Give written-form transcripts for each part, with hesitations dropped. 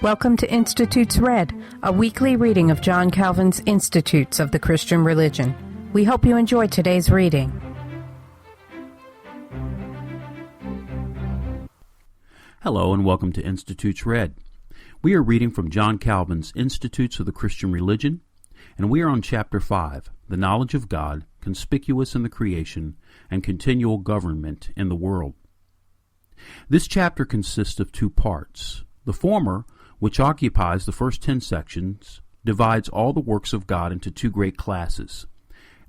Welcome to Institutes Read, a weekly reading of John Calvin's Institutes of the Christian Religion. We hope you enjoy today's reading. Hello and welcome to Institutes Read. We are reading from John Calvin's Institutes of the Christian Religion, and we are on Chapter 5, The Knowledge of God, Conspicuous in the Creation, and Continual Government in the World. This chapter consists of two parts. The former, which occupies the first 10 sections, divides all the works of God into two great classes,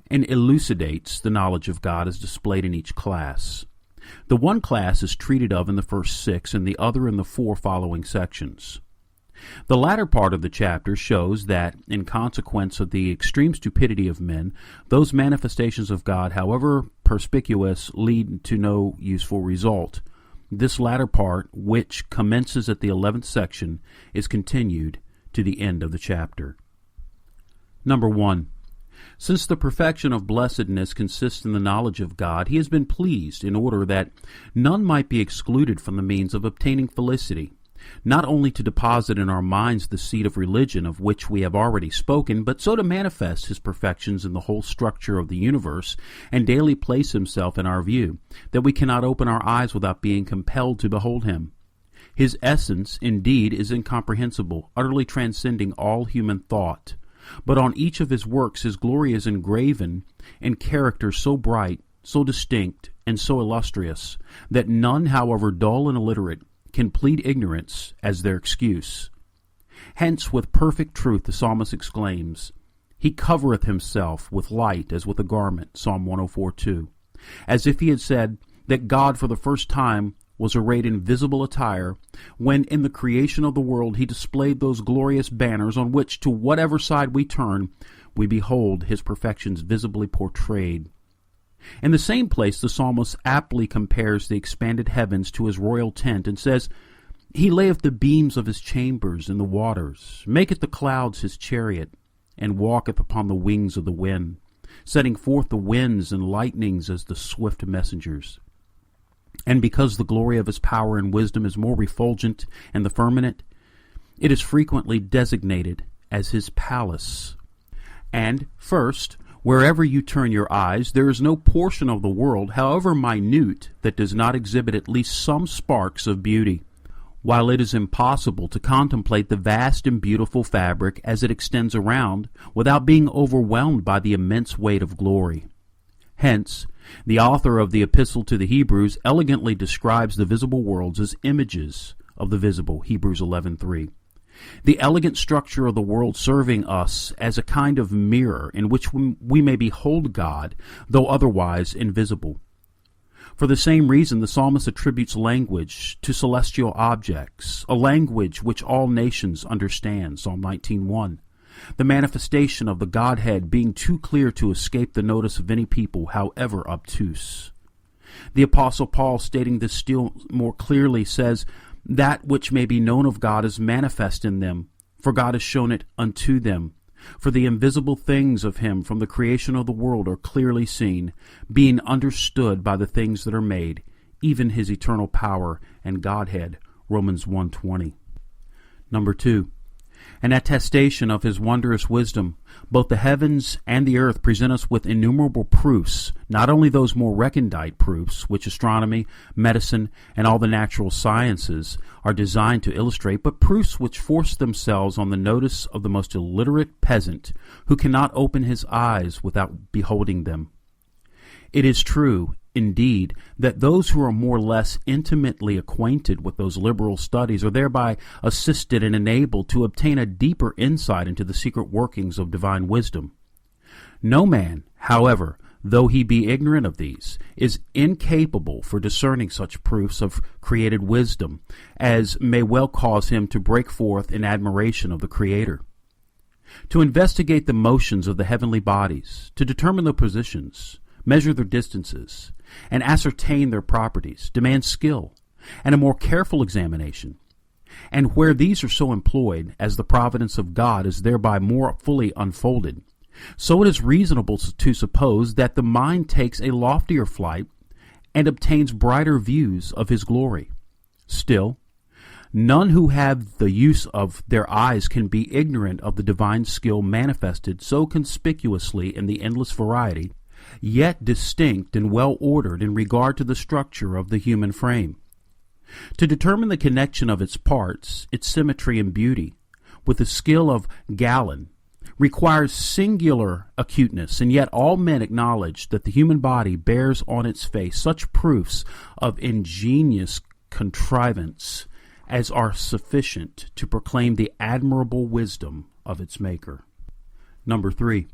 and elucidates the knowledge of God as displayed in each class. The one class is treated of in the first 6, and the other in the 4 following sections. The latter part of the chapter shows that, in consequence of the extreme stupidity of men, those manifestations of God, however perspicuous, lead to no useful result. This latter part, which commences at the 11th section, is continued to the end of the chapter. Number 1. Since the perfection of blessedness consists in the knowledge of God, he has been pleased in order that none might be excluded from the means of obtaining felicity, not only to deposit in our minds the seed of religion of which we have already spoken, but so to manifest his perfections in the whole structure of the universe, and daily place himself in our view, that we cannot open our eyes without being compelled to behold him. His essence, indeed, is incomprehensible, utterly transcending all human thought. But on each of his works his glory is engraven in characters so bright, so distinct, and so illustrious, that none, however dull and illiterate, can plead ignorance as their excuse. Hence, with perfect truth, the psalmist exclaims, "He covereth himself with light as with a garment," Psalm 104:2, as if he had said that God for the first time was arrayed in visible attire, when in the creation of the world he displayed those glorious banners on which, to whatever side we turn, we behold his perfections visibly portrayed. In the same place, the psalmist aptly compares the expanded heavens to his royal tent, and says, "He layeth the beams of his chambers in the waters, maketh the clouds his chariot, and walketh upon the wings of the wind, setting forth the winds and lightnings as the swift messengers." And because the glory of his power and wisdom is more refulgent in the firmament, it is frequently designated as his palace. And, first, wherever you turn your eyes, there is no portion of the world, however minute, that does not exhibit at least some sparks of beauty, while it is impossible to contemplate the vast and beautiful fabric as it extends around without being overwhelmed by the immense weight of glory. Hence, the author of the Epistle to the Hebrews elegantly describes the visible worlds as images of the visible, Hebrews 11:3. The elegant structure of the world serving us as a kind of mirror in which we may behold God, though otherwise invisible. For the same reason, the psalmist attributes language to celestial objects, a language which all nations understand, Psalm 19:1. The manifestation of the Godhead being too clear to escape the notice of any people, however obtuse. The Apostle Paul, stating this still more clearly, says, "That which may be known of God is manifest in them, for God has shown it unto them. For the invisible things of him from the creation of the world are clearly seen, being understood by the things that are made, even his eternal power and Godhead." Romans 1:20. Number 2. An attestation of his wondrous wisdom. Both the heavens and the earth present us with innumerable proofs, not only those more recondite proofs, which astronomy, medicine, and all the natural sciences are designed to illustrate, but proofs which force themselves on the notice of the most illiterate peasant, who cannot open his eyes without beholding them. It is true, indeed, that those who are more or less intimately acquainted with those liberal studies are thereby assisted and enabled to obtain a deeper insight into the secret workings of divine wisdom. No man, however, though he be ignorant of these, is incapable for discerning such proofs of created wisdom as may well cause him to break forth in admiration of the Creator. To investigate the motions of the heavenly bodies, to determine their positions, measure their distances, and ascertain their properties, demands skill and a more careful examination. And where these are so employed, as the providence of God is thereby more fully unfolded, so it is reasonable to suppose that the mind takes a loftier flight and obtains brighter views of his glory. Still, None who have the use of their eyes can be ignorant of the divine skill manifested so conspicuously in the endless variety, yet distinct and well ordered in regard to the structure of the human frame. To determine the connection of its parts, its symmetry and beauty, with the skill of Galen, requires singular acuteness, and yet all men acknowledge that the human body bears on its face such proofs of ingenious contrivance as are sufficient to proclaim the admirable wisdom of its maker. Number 3.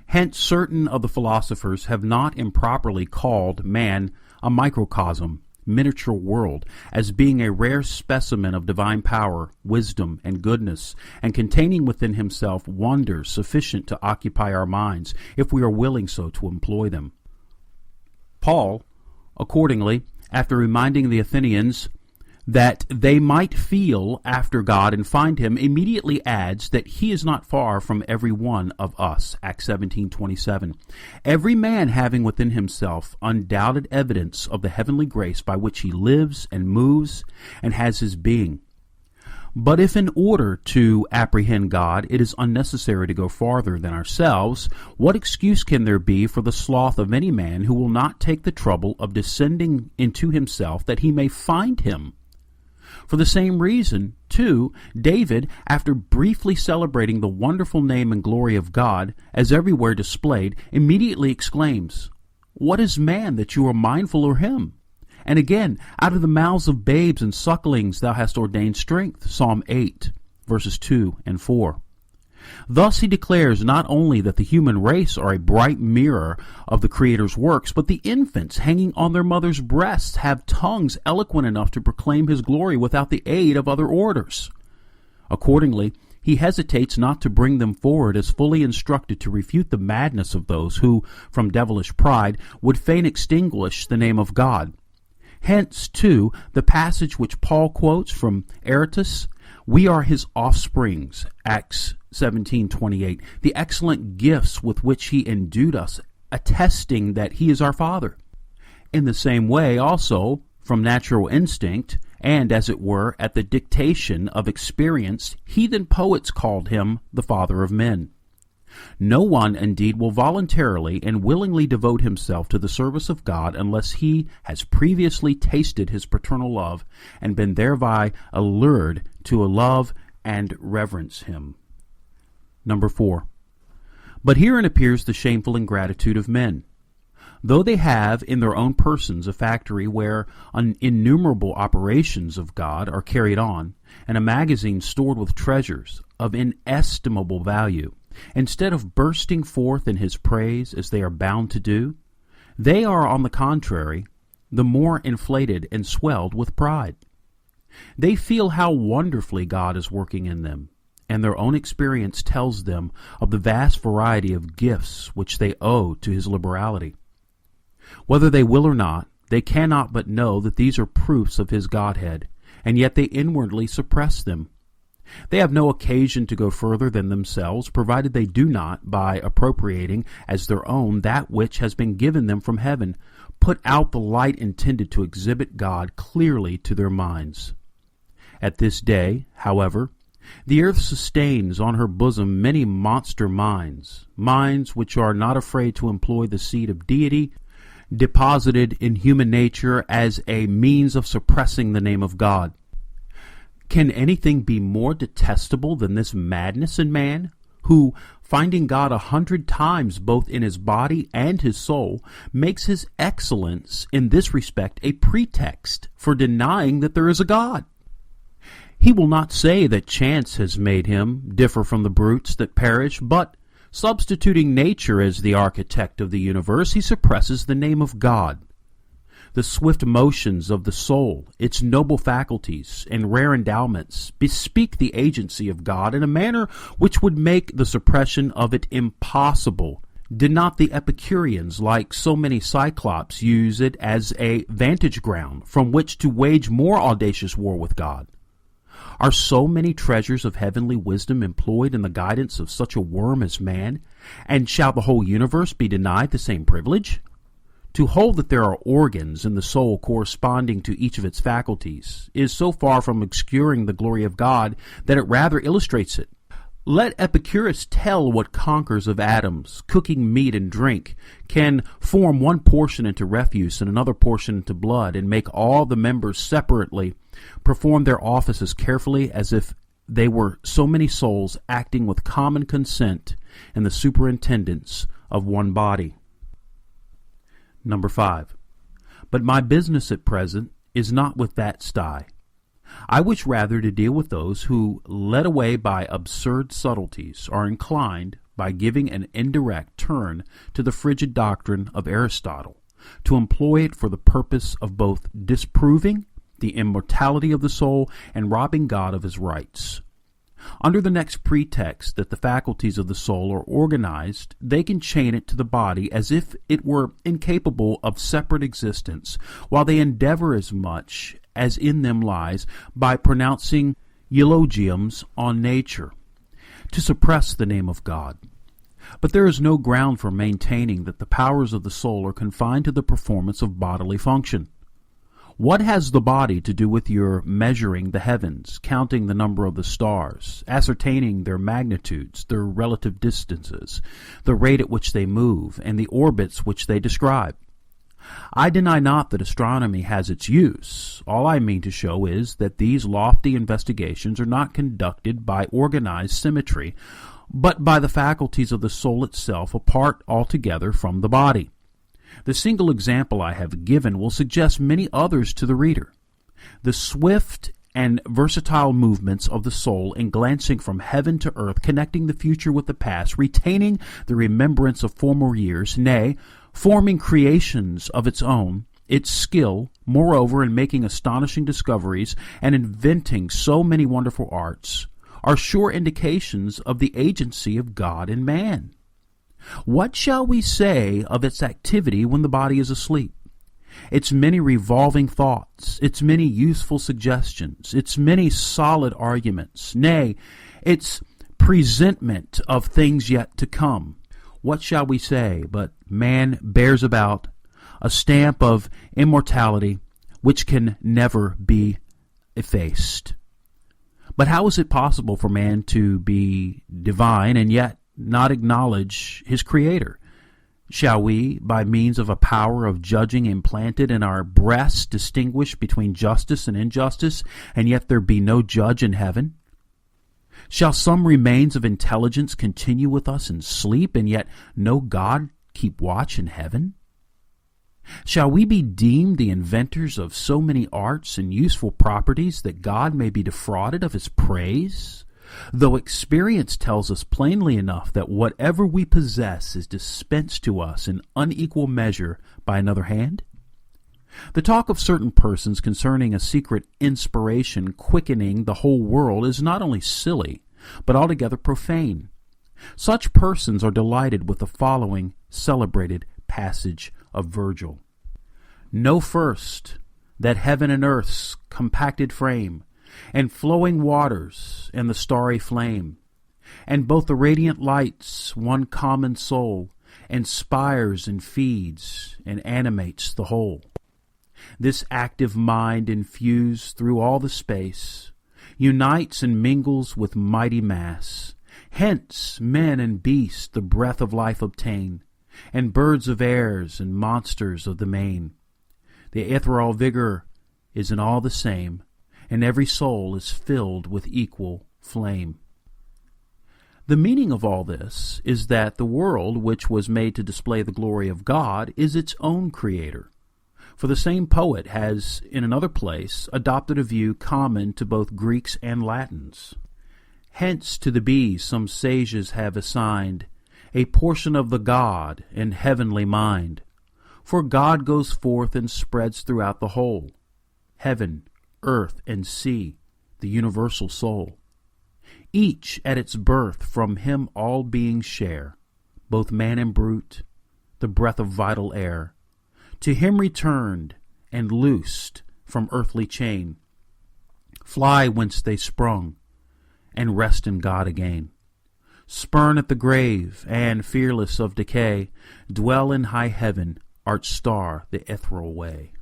Hence certain of the philosophers have not improperly called man a microcosm, miniature world, as being a rare specimen of divine power, wisdom, and goodness, and containing within himself wonders sufficient to occupy our minds, if we are willing so to employ them. Paul, accordingly, after reminding the Athenians that they might feel after God and find him, immediately adds that he is not far from every one of us, Acts 17:27. Every man having within himself undoubted evidence of the heavenly grace by which he lives and moves and has his being. But if in order to apprehend God it is unnecessary to go farther than ourselves, what excuse can there be for the sloth of any man who will not take the trouble of descending into himself that he may find him? For the same reason, too, David, after briefly celebrating the wonderful name and glory of God, as everywhere displayed, immediately exclaims, "What is man that you are mindful of him?" And again, "Out of the mouths of babes and sucklings thou hast ordained strength," Psalm 8, verses 2 and 4. Thus he declares not only that the human race are a bright mirror of the Creator's works, but the infants hanging on their mother's breasts have tongues eloquent enough to proclaim his glory without the aid of other orders. Accordingly, he hesitates not to bring them forward as fully instructed to refute the madness of those who, from devilish pride, would fain extinguish the name of God. Hence, too, the passage which Paul quotes from Aratus, "We are his offsprings," Acts 17:28, the excellent gifts with which he endued us, attesting that he is our Father. In the same way, also, from natural instinct, and, as it were, at the dictation of experience, heathen poets called him the Father of men. No one, indeed, will voluntarily and willingly devote himself to the service of God unless he has previously tasted his paternal love and been thereby allured to love and reverence him. Number 4. But herein appears the shameful ingratitude of men. Though they have in their own persons a factory where innumerable operations of God are carried on, and a magazine stored with treasures of inestimable value, instead of bursting forth in his praise as they are bound to do, they are, on the contrary, the more inflated and swelled with pride. They feel how wonderfully God is working in them, and their own experience tells them of the vast variety of gifts which they owe to his liberality. Whether they will or not, they cannot but know that these are proofs of his Godhead, and yet they inwardly suppress them. They have no occasion to go further than themselves, provided they do not, by appropriating as their own that which has been given them from heaven, put out the light intended to exhibit God clearly to their minds. At this day, however, the earth sustains on her bosom many monster minds, minds which are not afraid to employ the seed of deity deposited in human nature as a means of suppressing the name of God. Can anything be more detestable than this madness in man, who, finding God 100 times both in his body and his soul, makes his excellence in this respect a pretext for denying that there is a God? He will not say that chance has made him differ from the brutes that perish, but, substituting nature as the architect of the universe, he suppresses the name of God. The swift motions of the soul, its noble faculties and rare endowments, bespeak the agency of God in a manner which would make the suppression of it impossible. Did not the Epicureans, like so many Cyclops, use it as a vantage ground from which to wage more audacious war with God? Are so many treasures of heavenly wisdom employed in the guidance of such a worm as man? And shall the whole universe be denied the same privilege? To hold that there are organs in the soul corresponding to each of its faculties is so far from obscuring the glory of God that it rather illustrates it. Let Epicurus tell what conquers of atoms, cooking meat and drink, can form one portion into refuse and another portion into blood, and make all the members separately perform their office as carefully as if they were so many souls acting with common consent in the superintendence of one body. Number 5. But my business at present is not with that sty. I wish rather to deal with those who, led away by absurd subtleties, are inclined, by giving an indirect turn to the frigid doctrine of Aristotle, to employ it for the purpose of both disproving the immortality of the soul and robbing God of his rights. Under the next pretext that the faculties of the soul are organized, they can chain it to the body as if it were incapable of separate existence, while they endeavor as much as in them lies by pronouncing eulogiums on nature, to suppress the name of God. But there is no ground for maintaining that the powers of the soul are confined to the performance of bodily function. What has the body to do with your measuring the heavens, counting the number of the stars, ascertaining their magnitudes, their relative distances, the rate at which they move, and the orbits which they describe? I deny not that astronomy has its use. All I mean to show is that these lofty investigations are not conducted by organized symmetry, but by the faculties of the soul itself apart altogether from the body. The single example I have given will suggest many others to the reader. The swift and versatile movements of the soul in glancing from heaven to earth, connecting the future with the past, retaining the remembrance of former years, nay, forming creations of its own, its skill, moreover, in making astonishing discoveries and inventing so many wonderful arts, are sure indications of the agency of God in man. What shall we say of its activity when the body is asleep? Its many revolving thoughts, its many useful suggestions, its many solid arguments, nay, its presentment of things yet to come. What shall we say but man bears about a stamp of immortality which can never be effaced? But how is it possible for man to be divine and yet not acknowledge his Creator? Shall we, by means of a power of judging implanted in our breasts, distinguish between justice and injustice, and yet there be no judge in heaven? Shall some remains of intelligence continue with us in sleep, and yet no God keep watch in heaven? Shall we be deemed the inventors of so many arts and useful properties that God may be defrauded of his praise? Though experience tells us plainly enough that whatever we possess is dispensed to us in unequal measure by another hand? The talk of certain persons concerning a secret inspiration quickening the whole world is not only silly, but altogether profane. Such persons are delighted with the following celebrated passage of Virgil. Know first that heaven and earth's compacted frame, and flowing waters, and the starry flame, and both the radiant lights, one common soul, inspires and feeds and animates the whole. This active mind, infused through all the space, unites and mingles with mighty mass. Hence men and beasts the breath of life obtain, and birds of airs and monsters of the main. The ethereal vigor is in all the same, and every soul is filled with equal flame. The meaning of all this is that the world, which was made to display the glory of God, is its own creator. For the same poet has, in another place, adopted a view common to both Greeks and Latins. Hence to the bees some sages have assigned a portion of the God and heavenly mind. For God goes forth and spreads throughout the whole, heaven, earth, and sea, the universal soul. Each at its birth from him all beings share, both man and brute, the breath of vital air. To him returned and loosed from earthly chain, fly whence they sprung, and rest in God again. Spurn at the grave, and, fearless of decay, dwell in high heaven art star the ethereal way.